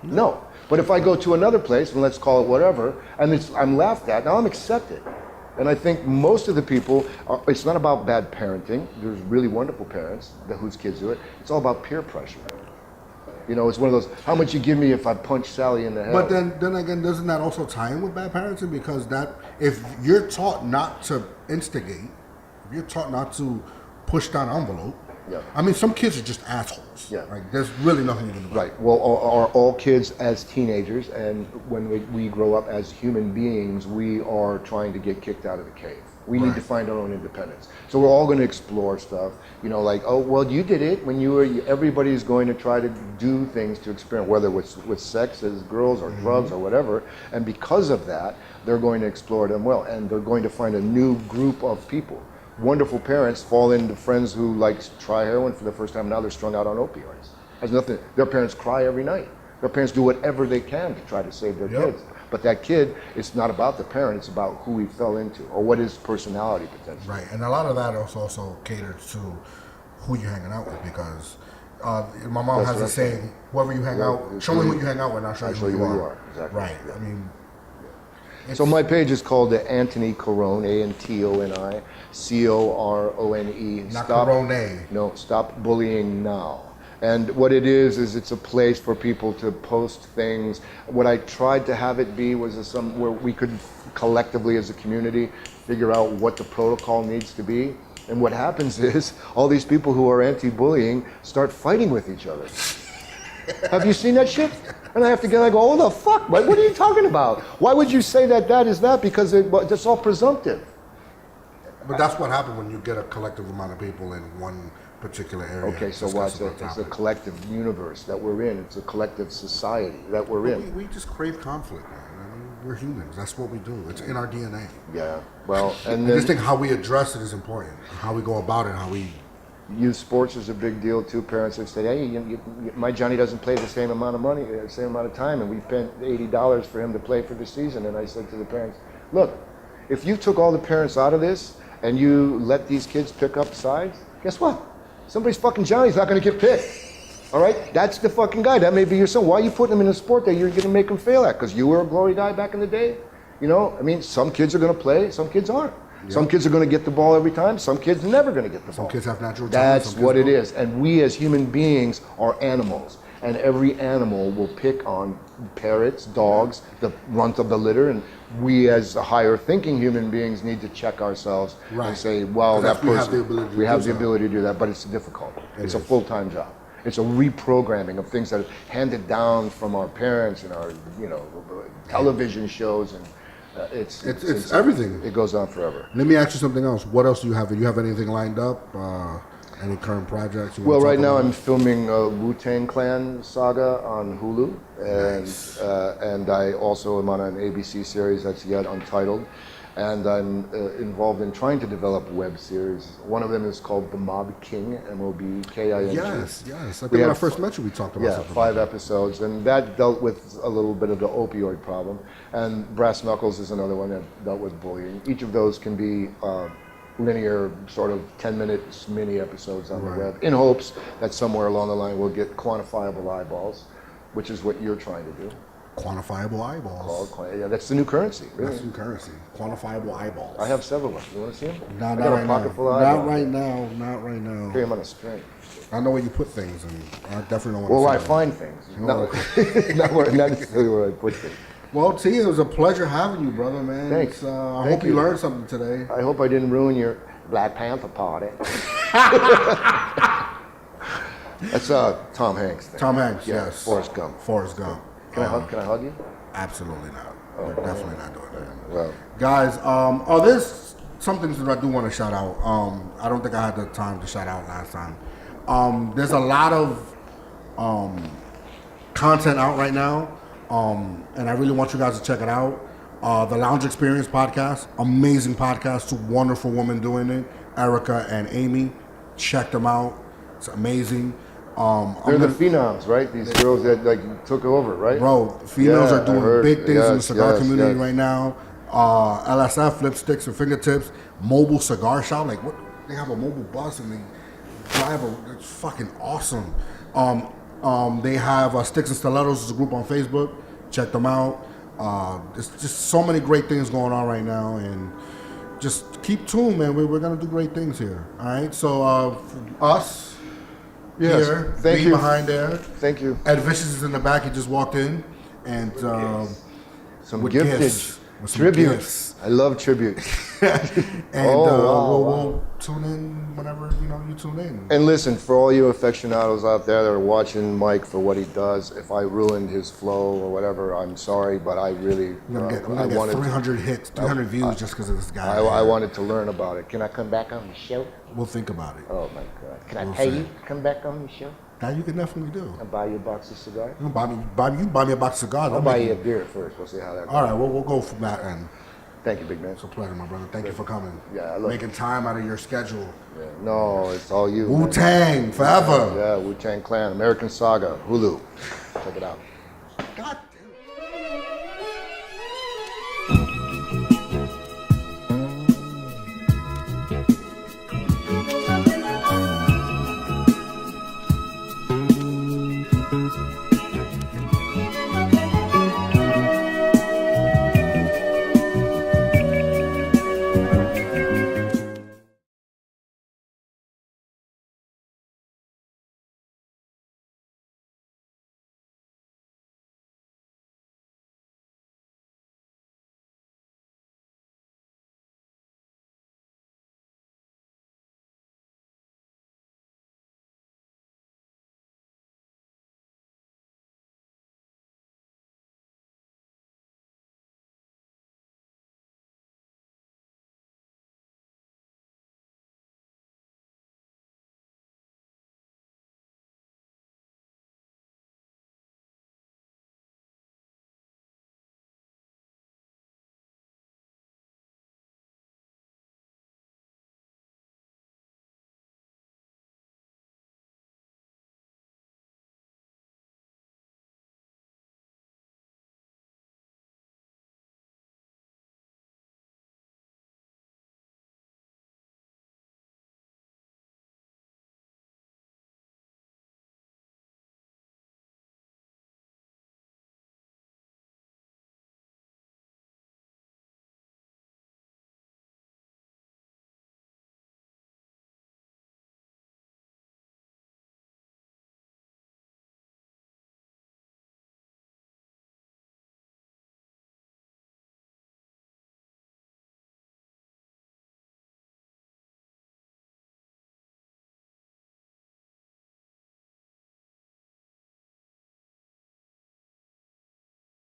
No. But if I go to another place, and let's call it whatever, and I'm laughed at, now I'm accepted. And I think most of the people, it's not about bad parenting. There's really wonderful parents whose kids do it. It's all about peer pressure. You know, it's one of those, how much you give me if I punch Sally in the head? But then again, doesn't that also tie in with bad parenting? Because if you're taught not to instigate, if you're taught not to push down an envelope, I mean, some kids are just assholes. Yeah. Like, there's really nothing you can do about it. Right. Well, are all kids as teenagers, and when we grow up as human beings, we are trying to get kicked out of the cave. We need to find our own independence. So we're all going to explore stuff. You know, like, oh, well, you did it when you were. Everybody's going to try to do things to experiment, whether with sex as girls or drugs or whatever. And because of that, they're going to explore them well, and they're going to find a new group of people. Wonderful parents fall into friends who try heroin for the first time. Now they're strung out on opioids. Has nothing. Their parents cry every night. Their parents do whatever they can to try to save their kids. But that kid, it's not about the parent. It's about who he fell into or what his personality potential. Right, and a lot of that also caters to who you're hanging out with, because my mom has a saying: "Whoever you hang out, show me who you hang out with, and I'll show you who you are." Exactly. Right. I mean. So my page is called the Antoni Corone, ANTONI CORONE. Not Corone. No, stop bullying now. And what it is it's a place for people to post things. What I tried to have it be was where we could collectively as a community figure out what the protocol needs to be. And what happens is all these people who are anti-bullying start fighting with each other. Have you seen that shit? And I have to get like, oh the fuck, what are you talking about? Why would you say that is that? Because it's all presumptive. But that's what happens when you get a collective amount of people in one particular area. Okay, so watch it. It's a collective universe that we're in. It's a collective society that we're in. We just crave conflict, man. We're humans. That's what we do. It's in our DNA. Yeah. Well, and I then just think how we address it is important. How we go about it, how we... Youth sports is a big deal too. Parents have said, hey, my Johnny doesn't play the same amount of money, the same amount of time, and we spent $80 for him to play for the season. And I said to the parents, look, if you took all the parents out of this and you let these kids pick up sides, guess what? Somebody's fucking Johnny's not going to get picked. All right? That's the fucking guy. That may be your son. Why are you putting him in a sport that you're going to make him fail at? Because you were a glory guy back in the day? You know, I mean, some kids are going to play, some kids aren't. Yep. Some kids are going to get the ball every time, some kids are never going to get the ball. Some kids have natural talent. That's what it is. And we as human beings are animals. And every animal will pick on parrots, dogs, the runt of the litter, and we as higher thinking human beings need to check ourselves and say, well, that person, we have the ability to do that, but it's difficult. It's a full-time job. It's a reprogramming of things that are handed down from our parents and our, television shows, and it's everything. It goes on forever. Let me ask you something else. What else do you have? Do you have anything lined up? Any current projects? Well, right now I'm filming a Wu-Tang Clan saga on Hulu, and I also am on an ABC series that's yet untitled. And I'm involved in trying to develop web series. One of them is called The Mob King, MOBKING. Yes. I think when I first met you, we talked about something. 5 episodes, and that dealt with a little bit of the opioid problem. And Brass Knuckles is another one that dealt with bullying. Each of those can be linear, sort of 10-minute mini episodes on the web, in hopes that somewhere along the line we'll get quantifiable eyeballs, which is what you're trying to do. Quantifiable eyeballs. Yeah, that's the new currency. Really. That's the new currency. Quantifiable eyeballs. I have several of them. You want to see them? Not right now. Not right now. Carry them on a string. I know where you put things, and I definitely don't want to. Well, see where I them. find things. Not necessarily where I put things. Well, T, it was a pleasure having you, brother, man. Thanks. I hope you learned something today. I hope I didn't ruin your Black Panther party. That's Tom Hanks thing. Tom Hanks, yes. Forrest Gump. Forrest Gump. Can I hug you? Absolutely not. We're definitely not doing that. Well, guys, there's some things that I do want to shout out. I don't think I had the time to shout out last time. There's a lot of content out right now, and I really want you guys to check it out. The Lounge Experience podcast, amazing podcast, 2 wonderful women doing it, Erica and Amy. Check them out. It's amazing. They're the phenoms, right? These girls that took over, right? Bro, females are doing big things in the cigar community right now. LSF, lipsticks and fingertips, mobile cigar shop. Like, what? They have a mobile bus and they drive it's fucking awesome. They have Sticks and Stilettos is a group on Facebook. Check them out. There's just so many great things going on right now, and just keep tuned, man. We're gonna do great things here. All right. So us. Yes. Here, thank you. Behind there. Thank you. Ed Vicious is in the back. He just walked in, and some with giftage, gifts, with some tributes. Gifts. I love tribute. And we'll tune in whenever you tune in. And listen, for all you aficionados out there that are watching Mike for what he does, if I ruined his flow or whatever, I'm sorry, but I really we're gonna get 300 hits, 300 views just because of this guy. I wanted to learn about it. Can I come back on the show? We'll think about it. Oh my God! Can I pay you to come back on the show? That you can definitely do. I'll buy you a box of cigars. You can buy me a box of cigars. I'll buy you a beer first. We'll see how that goes. All right, we'll go from that end. Thank you, big man. It's a pleasure, my brother. Thank you for coming. Yeah, making time out of your schedule. Yeah. No, it's all you. Wu-Tang forever. Yeah, Wu-Tang Clan, American Saga, Hulu. Check it out. God.